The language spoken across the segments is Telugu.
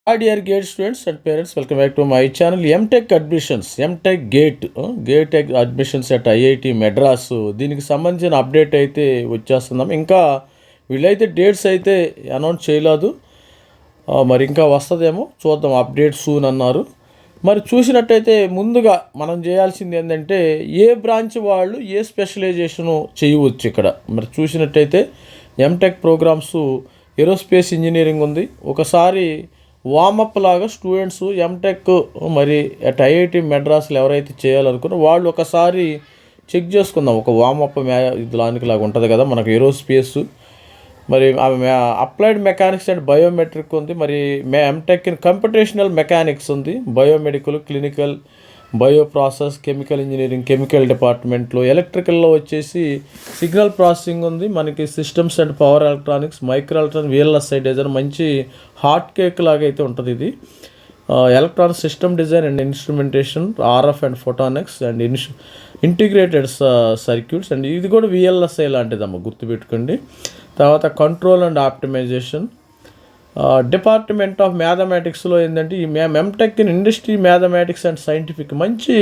Hi dear GATE students and parents, welcome back to my channel. MTech admissions, MTech GATE admissions at IIT Madras. దీనికి సంబంధించిన అప్డేట్ అయితే వచ్చేస్తున్నాం. ఇంకా వీళ్ళైతే డేట్స్ అయితే అనౌన్స్ చేయలేదు. మరి ఇంకా వస్తుందేమో చూద్దాం, అప్డేట్ సూన్ అన్నారు. మరి చూసినట్టయితే ముందుగా మనం చేయాల్సింది ఏంటంటే ఏ బ్రాంచ్ వాళ్ళు ఏ స్పెషలైజేషను చేయవచ్చు. ఇక్కడ మరి చూసినట్టయితే ఎంటెక్ ప్రోగ్రామ్స్ ఏరోస్పేస్ ఇంజనీరింగ్ ఉంది. ఒకసారి వామప్ లాగా స్టూడెంట్స్ ఎంటెక్ మరి అట్ ఐఐటి మెడ్రాస్లో ఎవరైతే చేయాలనుకున్నారో వాళ్ళు ఒకసారి చెక్ చేసుకుందాం. ఒక వామప్ దానికి లాగా ఉంటుంది కదా మనకు ఏరోస్పేస్, మరి అప్లైడ్ మెకానిక్స్ అండ్ బయోమెట్రిక్ ఉంది, మరి ఎంటెక్ ఇన్ కంప్యూటేషనల్ మెకానిక్స్ ఉంది, biomedical, clinical, bio process, chemical engineering, chemical డిపార్ట్మెంట్లో, ఎలక్ట్రికల్లో వచ్చేసి సిగ్నల్ ప్రాసెసింగ్ ఉంది, మనకి systems and power electronics, micro electronic, VLSI design, మంచి హాట్ కేక్ లాగా అయితే ఉంటుంది ఇది. Electronic system design and instrumentation, RF and photonics and integrated circuits, and ఇది కూడా విఎల్ఎస్ఐ లాంటిదమ్మా, గుర్తుపెట్టుకోండి. తర్వాత control and optimization. Department of మ్యాథమెటిక్స్లో ఏంటంటే ఈ MTech in industry mathematics and scientific, మంచి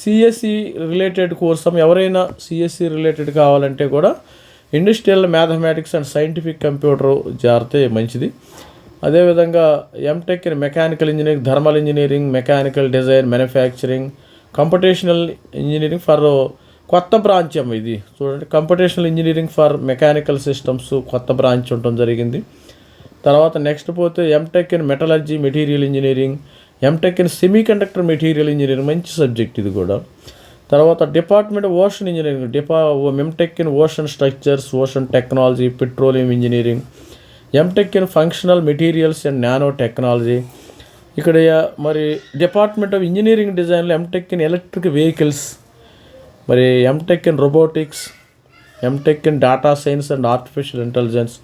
సిఎస్సి రిలేటెడ్ కోర్స్. ఎవరైనా సిఎస్సి రిలేటెడ్ కావాలంటే కూడా industrial mathematics and scientific computer జారితే మంచిది. అదేవిధంగా MTech in mechanical engineering, thermal engineering, mechanical design, manufacturing, computational engineering for కొత్త బ్రాంచ్ అమ్మ ఇది చూడండి. Computational engineering for mechanical systems కొత్త బ్రాంచ్ ఉండటం జరిగింది. తర్వాత నెక్స్ట్ పోతే MTech in metallurgy material engineering, MTech in semiconductor material engineering, మంచి సబ్జెక్ట్ ఇది కూడా. తర్వాత department ocean engineering, MTech in ocean structures, ocean technology, petroleum engineering, MTech in functional materials and nano technology. ఇక్కడ మరి డిపార్ట్మెంట్ ఆఫ్ ఇంజనీరింగ్ డిజైన్లో ఎంటెక్ ఇన్ ఎలక్ట్రిక్ వెహికల్స్, మరి MTech in robotics, MTech in data science and artificial intelligence,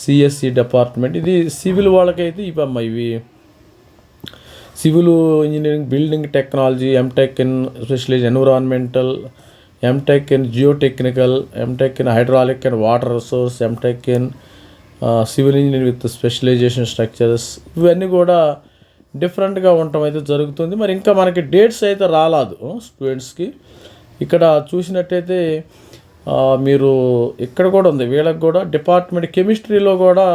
CSE department. ఇది సివిల్ వాళ్ళకైతే ఇవి civil engineering, building technology, MTech in specialize environmental, MTech in geotechnical, MTech in hydraulic and water resource, MTech in civil engineering with specialization structures. ఇవన్నీ కూడా డిఫరెంట్గా ఉండటం అయితే జరుగుతుంది. మరి ఇంకా మనకి డేట్స్ అయితే రాలేదు స్టూడెంట్స్కి. ఇక్కడ చూసినట్టయితే మీరు ఇక్కడ కూడా ఉంది వీళ్ళకి కూడా డిపార్ట్మెంట్ కెమిస్ట్రీలో కూడా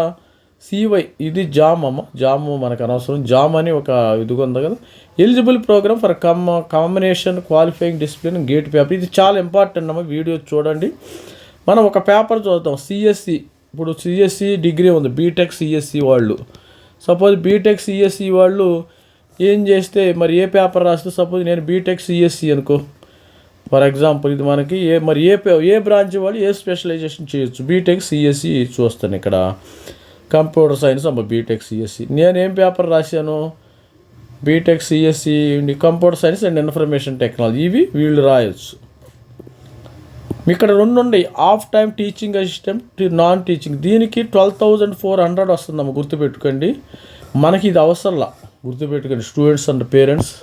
సివై, ఇది జామ్ మనకు అనవసరం, జామ్ అని ఒక ఇదిగా ఉంది కదా. Eligible programme for combination qualifying discipline GATE paper, ఇది చాలా ఇంపార్టెంట్ అమ్మ, వీడియో చూడండి. మనం ఒక పేపర్ చూద్దాం. సిఎస్సి, ఇప్పుడు సిఎస్సి డిగ్రీ ఉంది, బీటెక్ సిఎస్సి వాళ్ళు, సపోజ్ బీటెక్ సిఎస్సి వాళ్ళు ఏం చేస్తే మరి ఏ పేపర్ రాస్తే, సపోజ్ నేను బీటెక్ సిఎస్సి అనుకో ఫర్ ఎగ్జాంపుల్, ఇది మనకి ఏ బ్రాంచ్ వాళ్ళు ఏ స్పెషలైజేషన్ చేయొచ్చు. బీటెక్ సిఎస్సి చూస్తాను ఇక్కడ, కంప్యూటర్ సైన్స్ అమ్మ బీటెక్ సిఎస్సి. నేను ఏం పేపర్ రాశాను, BTech CSE computer science and information technology, ఇవి వీళ్ళు రాయొచ్చు. ఇక్కడ రెండు ఉన్నాయి, half time teaching assistant, non teaching. దీనికి 12,400 వస్తుందమ్మ, గుర్తుపెట్టుకోండి. మనకి ఇది అవసరంలా, గుర్తుపెట్టుకోండి స్టూడెంట్స్ అండ్ పేరెంట్స్.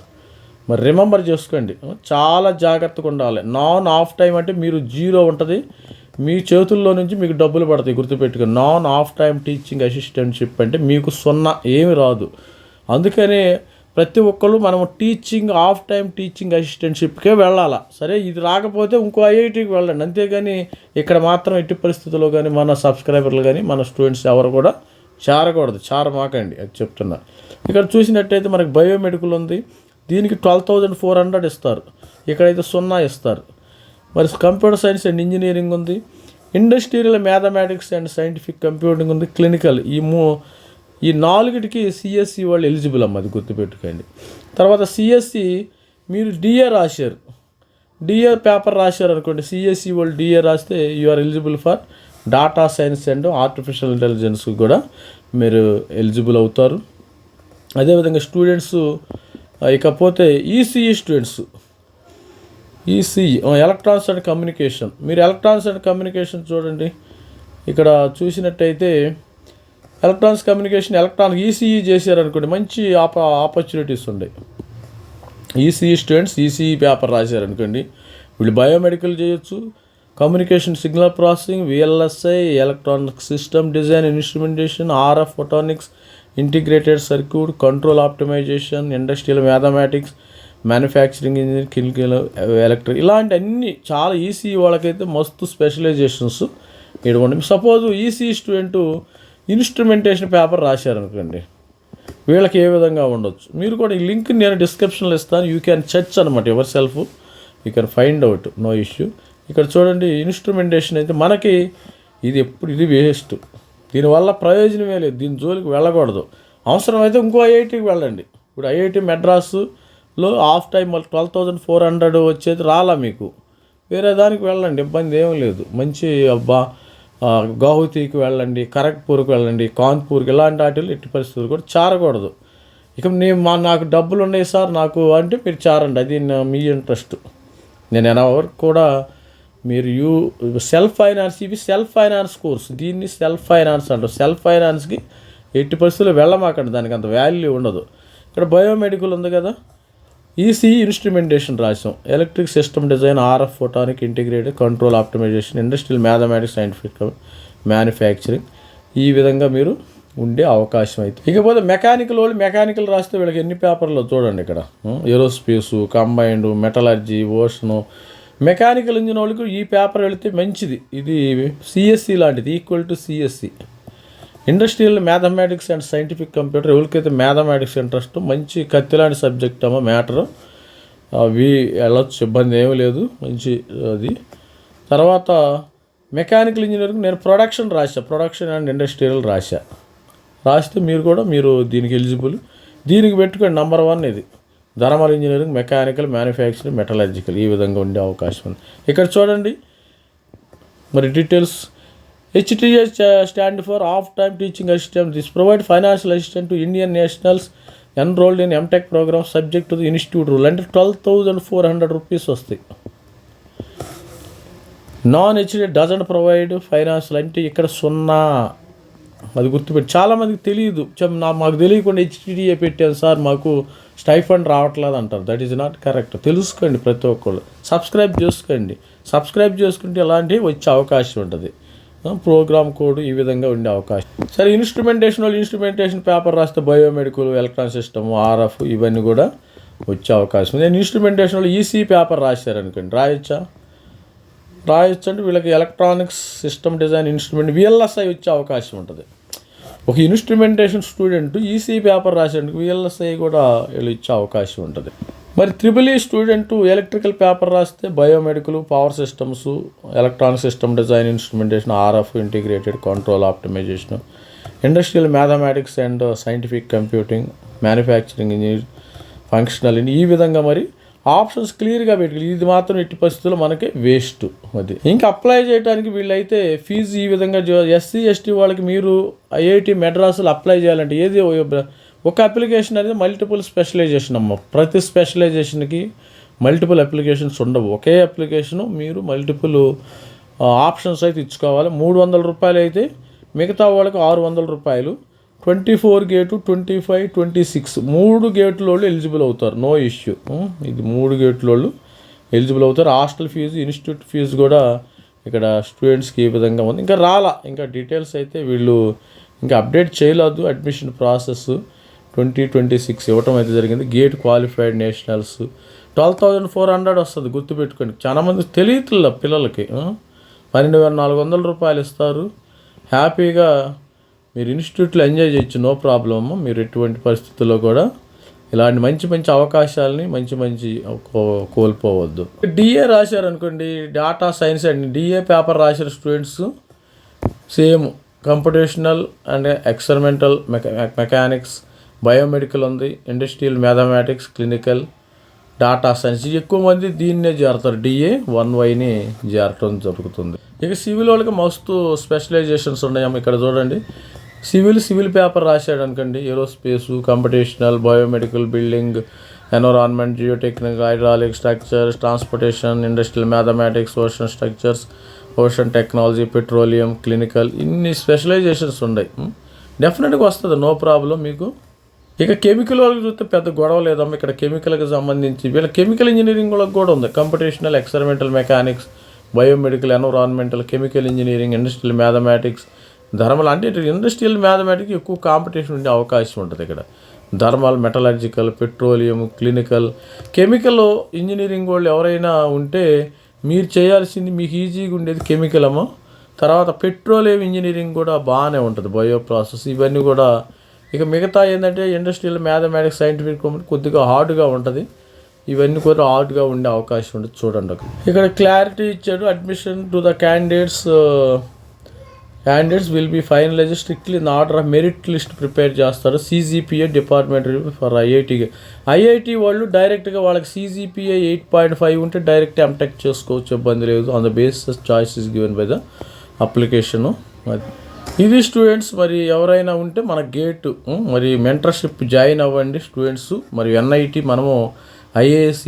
మరి రిమెంబర్ చేసుకోండి, చాలా జాగ్రత్తగా ఉండాలి. నాన్ హాఫ్ టైం అంటే మీరు జీరో ఉంటుంది, మీ చేతుల్లో నుంచి మీకు డబ్బులు పడతాయి, గుర్తుపెట్టుకోండి. Non half time teaching assistantship అంటే మీకు 0 ఏమి రాదు. అందుకనే ప్రతి ఒక్కళ్ళు మనం హాఫ్ టైం టీచింగ్ అసిస్టెంట్షిప్కే వెళ్ళాలా. సరే, ఇది రాకపోతే ఇంకో ఐఐటికి వెళ్ళండి, అంతేగాని ఇక్కడ మాత్రం ఎట్టి పరిస్థితుల్లో కానీ మన సబ్స్క్రైబర్లు కానీ మన స్టూడెంట్స్ ఎవరు కూడా చేరకూడదు, చేరమాకండి, అది చెప్తున్నా. ఇక్కడ చూసినట్టయితే మనకి బయోమెడికల్ ఉంది, దీనికి 12,400 ఇస్తారు, ఇక్కడైతే 0 ఇస్తారు. మరి కంప్యూటర్ సైన్స్ అండ్ ఇంజనీరింగ్ ఉంది, industrial mathematics and scientific computing ఉంది, క్లినికల్. ఈ 4టికి సిఎస్సి వాళ్ళు ఎలిజిబుల్ అమ్మ, అది గుర్తుపెట్టుకోండి. తర్వాత సిఎస్సి మీరు డిఏ రాశారు, డిఏ పేపర్ రాశారు అనుకోండి, సిఎస్సి వాళ్ళు డిఏ రాస్తే you are eligible for data science and artificial intelligence కూడా మీరు ఎలిజిబుల్ అవుతారు. అదేవిధంగా స్టూడెంట్స్ ఇకపోతే ECE students, ECE electronics and communication. మీరు ఎలక్ట్రానిక్స్ అండ్ కమ్యూనికేషన్ చూడండి, ఇక్కడ చూసినట్టయితే ఎలక్ట్రానిక్స్ కమ్యూనికేషన్, ఎలక్ట్రానిక్ ఈసీఈ చేశారనుకోండి, మంచి ఆపర్చునిటీస్ ఉన్నాయి. ఈసీఈ స్టూడెంట్స్ ఈసీఈ పేపర్ రాశారనుకోండి, వీళ్ళు బయోమెడికల్ చేయొచ్చు, communication signal processing, VLSI, electronic system design instrumentation, RF photonics, integrated circuit, control optimization, industrial mathematics, manufacturing engineering, chemical, electric, ఇలాంటి అన్ని చాలా ఈసీ వాళ్ళకైతే మస్తు స్పెషలైజేషన్స్ ఇవ్వండి. Suppose EC student instrumentation paper రాశారనుకోండి, వీళ్ళకి ఏ విధంగా ఉండొచ్చు. మీరు కూడా ఈ లింక్ నేను డిస్క్రిప్షన్లో ఇస్తాను. యూ క్యాన్ సెర్చ్ అనమాట yourself, you can find out, no issue. ఇక్కడ చూడండి ఇన్స్ట్రుమెంటేషన్ అయితే మనకి ఇది వేస్ట్, దీనివల్ల ప్రయోజనమే లేదు, దీని జోలికి వెళ్ళకూడదు. అవసరమైతే ఇంకో ఐఐటికి వెళ్ళండి. ఇప్పుడు ఐఐటి మెడ్రాస్లో హాఫ్ టైం 12,400 వచ్చేది రాలా మీకు, వేరే దానికి వెళ్ళండి, ఇబ్బంది ఏం లేదు. మంచి గౌహతికి వెళ్ళండి, ఖరగ్పూర్కి వెళ్ళండి, కాన్పూర్కి, ఇలాంటి వాటిలో ఎట్టి పరిస్థితులు కూడా చేరకూడదు. ఇక నాకు డబ్బులు ఉన్నాయి సార్ నాకు అంటే మీరు చేరండి, అది మీ ఇంట్రెస్ట్. నేను ఎవరు కూడా మీరు సెల్ఫ్ ఫైనాన్స్, ఇవి సెల్ఫ్ ఫైనాన్స్ కోర్స్, దీన్ని సెల్ఫ్ ఫైనాన్స్ అంటారు. సెల్ఫ్ ఫైనాన్స్కి ఎట్టి పరిస్థితుల్లో వెళ్ళమాకండి, దానికి అంత వాల్యూ ఉండదు. ఇక్కడ బయోమెడికల్ ఉంది కదా, ఈసీఈ ఇన్స్ట్రుమెంటేషన్ రాసాం, electric system design, RF photonic integrated, control optimization, industrial mathematics, scientific manufacturing, ఈ విధంగా మీరు ఉండే అవకాశం అయితే. ఇకపోతే మెకానికల్ రాస్తే వీళ్ళకి ఎన్ని పేపర్లో చూడండి. ఇక్కడ aerospace, combined, metallurgy, ocean, mechanical engine వాళ్ళకి ఈ పేపర్ వెళితే మంచిది. ఇది సిఎస్సి లాంటిది, equal to CSE. Industrial mathematics and scientific computer, ఎవరికైతే మ్యాథమెటిక్స్ ఇంట్రెస్ట్, మంచి కత్తిలాంటి సబ్జెక్ట్ అమ్మ మ్యాటరు, అవి వెళ్ళొచ్చు, ఇబ్బంది ఏమీ లేదు, మంచి అది. తర్వాత మెకానికల్ ఇంజనీరింగ్ నేను ప్రొడక్షన్ అండ్ ఇండస్ట్రియల్ రాస్తే మీరు దీనికి ఎలిజిబుల్. దీనికి పెట్టుకోండి నెంబర్ 1 ఇది thermal engineering, mechanical, manufacturing, metallurgical, ఈ విధంగా ఉండే అవకాశం ఉంది. ఇక్కడ చూడండి మరి details. HTS stand for Half Time Teaching Assistant. This provide financial assistance to Indian nationals enrolled in MTech program subject to the institute rule. అంటే 12,400 రూపీస్ వస్తాయి. Non-HTS doesn't provide financial, అంటే ఇక్కడ 0, అది గుర్తుపెట్టి. చాలామందికి తెలియదు, మాకు తెలియకుండా HTDA పెట్టాను సార్, మాకు స్టైఫండ్ రావట్లేదు అంటారు. That is not correct. తెలుసుకోండి ప్రతి ఒక్కళ్ళు, సబ్స్క్రైబ్ చేసుకుంటే ఇలాంటివి వచ్చే అవకాశం ఉంటుంది. ప్రోగ్రామ్ కోడ్ ఈ విధంగా ఉండే అవకాశం. సరే, ఇన్స్ట్రుమెంటేషన్ పేపర్ రాస్తే బయోమెడికల్, ఎలక్ట్రాన్ సిస్టమ్, ఆర్ఎఫ్, ఇవన్నీ కూడా వచ్చే అవకాశం. నేను ఇన్స్ట్రుమెంటేషన్లో ఈసీ పేపర్ రాశారనుకోండి, రాయొచ్చు అంటే వీళ్ళకి electronics system design, instrument, VLSI వచ్చే అవకాశం ఉంటుంది. ఒక ఇన్స్ట్రుమెంటేషన్ స్టూడెంట్ ఈసీ పేపర్ రాసేందుకు VLSI కూడా వీళ్ళు ఇచ్చే అవకాశం ఉంటుంది. మరి EEE స్టూడెంట్ ఎలక్ట్రికల్ పేపర్ రాస్తే biomedical, power systems, electronic system design, instrumentation, RF, integrated, control optimization, industrial mathematics and scientific computing, manufacturing engineer, functional, ఈ విధంగా మరి ఆప్షన్స్ క్లియర్గా పెట్టుకోవాలి. ఇది మాత్రం ఎట్టి పరిస్థితుల్లో మనకి వేస్ట్. అది ఇంకా అప్లై చేయడానికి వీళ్ళైతే ఫీజు ఈ విధంగా SC ST వాళ్ళకి మీరు IIT మెడ్రాస్లో అప్లై చేయాలంటే ఏది ఒక అప్లికేషన్ అనేది మల్టిపుల్ స్పెషలైజేషన్ అమ్మ. ప్రతి స్పెషలైజేషన్కి మల్టిపుల్ అప్లికేషన్స్ ఉండవు. ఒకే అప్లికేషను మీరు మల్టిపుల్ ఆప్షన్స్ అయితే ఇచ్చుకోవాలి. 300 రూపాయలు అయితే మిగతా వాళ్ళకి 600 రూపాయలు. 24 గేటు, 25, 26 3 గేట్ల వాళ్ళు ఎలిజిబుల్ అవుతారు, నో ఇష్యూ. ఇది 3 గేట్ల వాళ్ళు ఎలిజిబుల్ అవుతారు. హాస్టల్ ఫీజు, ఇన్స్టిట్యూట్ ఫీజు కూడా ఇక్కడ స్టూడెంట్స్కి ఈ విధంగా ఉంది. ఇంకా డీటెయిల్స్ అయితే వీళ్ళు ఇంకా అప్డేట్ చేయలేదు. అడ్మిషన్ ప్రాసెస్ 2026 ఇవ్వటం అయితే జరిగింది. గేట్ క్వాలిఫైడ్ నేషనల్స్ 12,400 వస్తుంది, గుర్తుపెట్టుకోండి. చాలామంది తెలియట్ల పిల్లలకి 12,400 రూపాయలు ఇస్తారు. హ్యాపీగా మీరు ఇన్స్టిట్యూట్లో ఎంజాయ్ చేయొచ్చు, నో ప్రాబ్లమ్. మీరు ఎటువంటి పరిస్థితుల్లో కూడా ఇలాంటి మంచి అవకాశాలని మంచి కోల్పోవద్దు. DA రాశారనుకోండి, data science and DA paper రాసిన students same computational and experimental mechanics, biomedical ఉంది, industrial mathematics, clinical, data science, ఎక్కువ మంది దీన్నే చేరతారు. DA 1Yని చేరటం జరుగుతుంది. ఇక సివిల్ వాళ్ళకి మస్తు స్పెషలైజేషన్స్ ఉన్నాయమ్మ. ఇక్కడ చూడండి, సివిల్ పేపర్ రాశాడు అనుకోండి, ఏరోస్పేసు, computational, biomedical, building, environment, geotechnical, hydraulic, structures, transportation, industrial mathematics, ocean structures, ocean technology, petroleum, clinical, ఇన్ని స్పెషలైజేషన్స్ ఉన్నాయి. డెఫినెట్గా వస్తుంది, నో ప్రాబ్లం మీకు. ఇక కెమికల్ వాళ్ళకి చూస్తే పెద్ద గొడవ లేదమ్మా. ఇక్కడ కెమికల్కి సంబంధించి వీళ్ళ కెమికల్ ఇంజనీరింగ్ వాళ్ళకి కూడా ఉంది. Computational, experimental mechanics, biomedical, environmental, chemical engineering, industrial mathematics, thermal అంటే ఇండస్ట్రియల్ మ్యాథమెటిక్స్ ఎక్కువ కాంపిటీషన్ ఉండే అవకాశం ఉంటుంది ఇక్కడ. Thermal, metallurgical, petroleum, clinical, chemical engineering వాళ్ళు ఎవరైనా ఉంటే మీరు చేయాల్సింది, మీకు ఈజీగా ఉండేది కెమికల్ ఏమో. తర్వాత పెట్రోలియం ఇంజనీరింగ్ కూడా బాగానే ఉంటుంది, బయో ప్రాసెస్ ఇవన్నీ కూడా. ఇక మిగతా ఏంటంటే ఇండస్ట్రియల్ మ్యాథమెటిక్స్, సైంటిఫిక్ కొద్దిగా హార్డ్గా ఉంటుంది. ఇవన్నీ కూడా హార్డ్గా ఉండే అవకాశం ఉంటుంది. చూడండి ఇక్కడ క్లారిటీ ఇచ్చాడు. Admission to the candidates will be finalize strictly in order of merit list prepare చేస్తారు. CGPA డిపార్ట్మెంట్ ఫర్ ఐఐటి వాళ్ళు డైరెక్ట్గా వాళ్ళకి CGPA 8.5 ఉంటే డైరెక్ట్ ఎంటెక్ చేసుకోవచ్చు, ఇబ్బంది లేదు. On the basis choice is given by the application. ఇది స్టూడెంట్స్, మరి ఎవరైనా ఉంటే మన గేటు మరి మెంటర్షిప్ జాయిన్ అవ్వండి స్టూడెంట్స్. మరి NIT మనము IAC,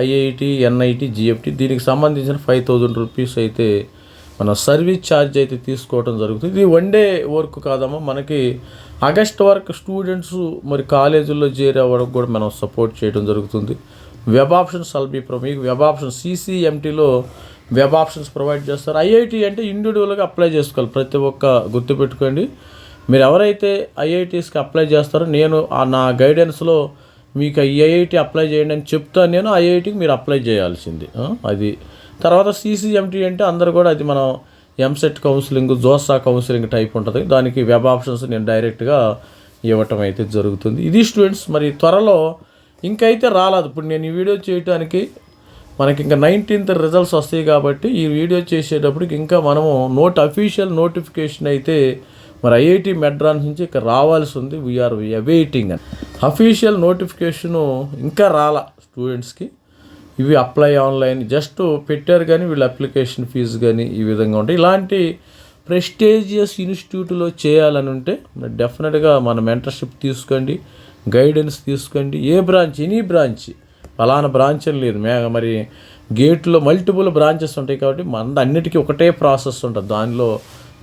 IIT, NIT, GFT దీనికి సంబంధించిన 5,000 రూపీస్ అయితే మన సర్వీస్ ఛార్జ్ అయితే తీసుకోవడం జరుగుతుంది. ఇది వన్ డే వర్క్ కాదమ్మా, మనకి ఆగస్ట్ వరకు స్టూడెంట్స్ మరి కాలేజీల్లో చేరే వరకు కూడా మనం సపోర్ట్ చేయడం జరుగుతుంది. వెబ్ ఆప్షన్స్ మీకు వెబ్ ఆప్షన్స్ CCMTలో వెబ్ ఆప్షన్స్ ప్రొవైడ్ చేస్తారు. IIT అంటే ఇండివిజువల్గా అప్లై చేసుకోవాలి. ప్రతి ఒక్క గుర్తుపెట్టుకోండి, మీరు ఎవరైతే IITస్కి అప్లై చేస్తారో నేను నా గైడెన్స్లో మీకు IIT అప్లై చేయండి అని చెప్తాను. నేను IITకి మీరు అప్లై చేయాల్సింది అది. తర్వాత CCMT అంటే అందరూ కూడా అది మనం EAMCET counselling, JoSAA counselling type ఉంటుంది. దానికి వెబ్ ఆప్షన్స్ నేను డైరెక్ట్గా ఇవ్వటం అయితే జరుగుతుంది. ఇది స్టూడెంట్స్, మరి త్వరలో ఇంకైతే రాలేదు. ఇప్పుడు నేను ఈ వీడియో చేయడానికి మనకి ఇంకా 19th రిజల్ట్స్ వస్తాయి కాబట్టి ఈ వీడియో చేసేటప్పటికి ఇంకా మనము అఫీషియల్ నోటిఫికేషన్ అయితే మరి IIT మెడ్రాస్ నుంచి ఇక్కడ రావాల్సి ఉంది. వీఆర్ అవైటింగ్ అని అఫీషియల్ నోటిఫికేషను ఇంకా రాలా స్టూడెంట్స్కి. ఇవి అప్లై ఆన్లైన్ జస్ట్ పెట్టారు, కానీ వీళ్ళ అప్లికేషన్ ఫీజు కానీ ఈ విధంగా ఉంటాయి. ఇలాంటి ప్రెస్టీజియస్ ఇన్స్టిట్యూట్లో చేయాలని ఉంటే డెఫినెట్గా మన మెంటర్షిప్ తీసుకోండి, గైడెన్స్ తీసుకోండి. ఏ బ్రాంచ్, ఎనీ బ్రాంచ్, ఫలానా బ్రాంచ్ అని లేదు. మరి గేట్లో మల్టిపుల్ బ్రాంచెస్ ఉంటాయి కాబట్టి అన్నిటికీ ఒకటే ప్రాసెస్ ఉంటుంది, దానిలో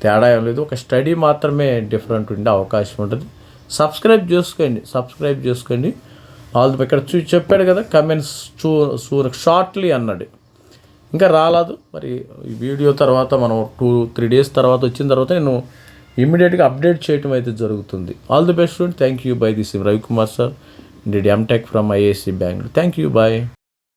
తేడా ఏం లేదు. ఒక స్టడీ మాత్రమే డిఫరెంట్ ఉండే అవకాశం ఉంటుంది. సబ్స్క్రైబ్ చేసుకోండి. ఆల్ ఇక్కడ చెప్పాడు కదా, కమెంట్స్ షార్ట్లీ అన్నాడు, ఇంకా రాలేదు. మరి ఈ వీడియో తర్వాత మనం 2-3 డేస్ తర్వాత వచ్చిన తర్వాత నేను ఇమ్మీడియట్గా అప్డేట్ చేయడం అయితే జరుగుతుంది. All the best student. Thank you. By this Ravikumar sir, did MTech from IAC Bangalore. Thank you. Bye.